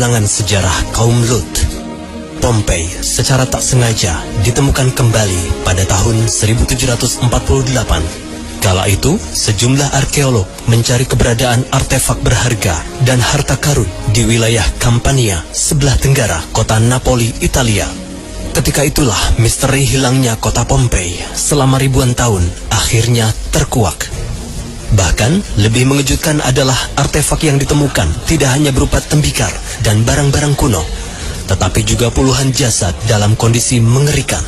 kenangan sejarah kaum Lut. Pompei secara tak sengaja ditemukan kembali pada tahun 1748. Kala itu, sejumlah arkeolog mencari keberadaan artefak berharga dan harta karun di wilayah Campania, sebelah tenggara kota Napoli, Italia. Ketika itulah misteri hilangnya kota Pompei selama ribuan tahun akhirnya terkuak. Bahkan, lebih mengejutkan adalah artefak yang ditemukan tidak hanya berupa tembikar dan barang-barang kuno, tetapi juga puluhan jasad dalam kondisi mengerikan.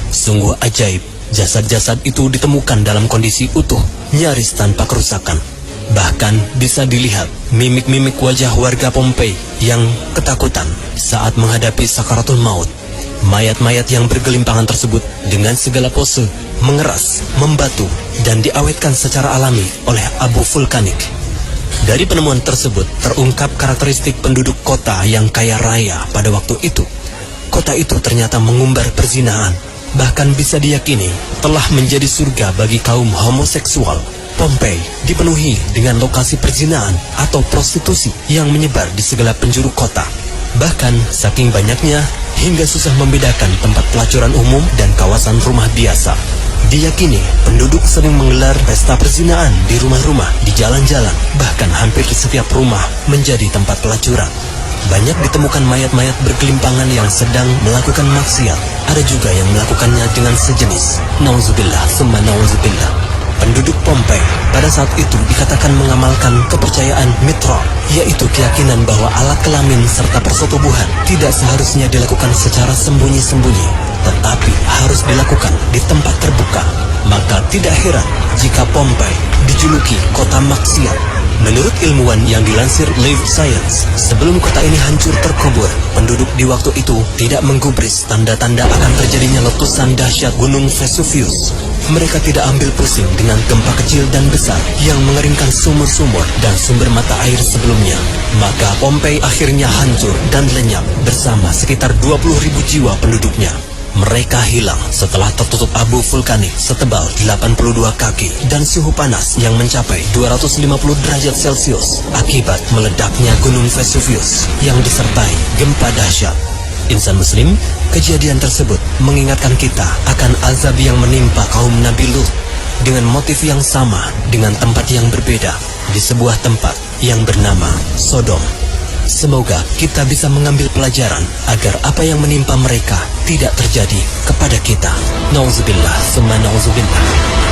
Sungguh ajaib, jasad-jasad itu ditemukan dalam kondisi utuh, nyaris tanpa kerusakan. Bahkan bisa dilihat mimik-mimik wajah warga Pompei yang ketakutan saat menghadapi sakaratul maut. Mayat-mayat yang bergelimpangan tersebut dengan segala pose, mengeras, membatu, dan diawetkan secara alami oleh abu vulkanik. Dari penemuan tersebut terungkap karakteristik penduduk kota yang kaya raya pada waktu itu. Kota itu ternyata mengumbar perzinahan, bahkan bisa diyakini telah menjadi surga bagi kaum homoseksual. Pompei dipenuhi dengan lokasi perzinahan atau prostitusi yang menyebar di segala penjuru kota. Bahkan saking banyaknya hingga susah membedakan tempat pelacuran umum dan kawasan rumah biasa. Diyakini penduduk sering menggelar pesta perzinahan di rumah-rumah, di jalan-jalan, bahkan hampir di setiap rumah menjadi tempat pelacuran. Banyak ditemukan mayat-mayat bergelimpangan yang sedang melakukan maksiat. Ada juga yang melakukannya dengan sejenis. Nauzubillah, summa nauzubillah. Penduduk Pompei pada saat itu dikatakan mengamalkan kepercayaan Mitra, yaitu keyakinan bahwa alat kelamin serta persetubuhan tidak seharusnya dilakukan secara sembunyi-sembunyi, tetapi harus dilakukan di tempat terbuka. Maka tidak heran jika Pompei dijuluki kota maksiat. Menurut ilmuwan yang dilansir Live Science, sebelum kota ini hancur terkubur, penduduk di waktu itu tidak menggubris tanda-tanda akan terjadinya letusan dahsyat Gunung Vesuvius. Mereka tidak ambil pusing dengan gempa kecil dan besar yang mengeringkan sumur-sumur dan sumber mata air sebelumnya. Maka Pompei akhirnya hancur dan lenyap bersama sekitar 20.000 jiwa penduduknya. Mereka hilang setelah tertutup abu vulkanik setebal 82 kaki dan suhu panas yang mencapai 250 derajat Celcius akibat meledaknya Gunung Vesuvius yang disertai gempa dahsyat. Insan muslim, kejadian tersebut mengingatkan kita akan azab yang menimpa kaum Nabi Lut dengan motif yang sama dengan tempat yang berbeda di sebuah tempat yang bernama Sodom. Semoga kita bisa mengambil pelajaran agar apa yang menimpa mereka tidak terjadi kepada kita. Nauzubillah, summa nauzubillah.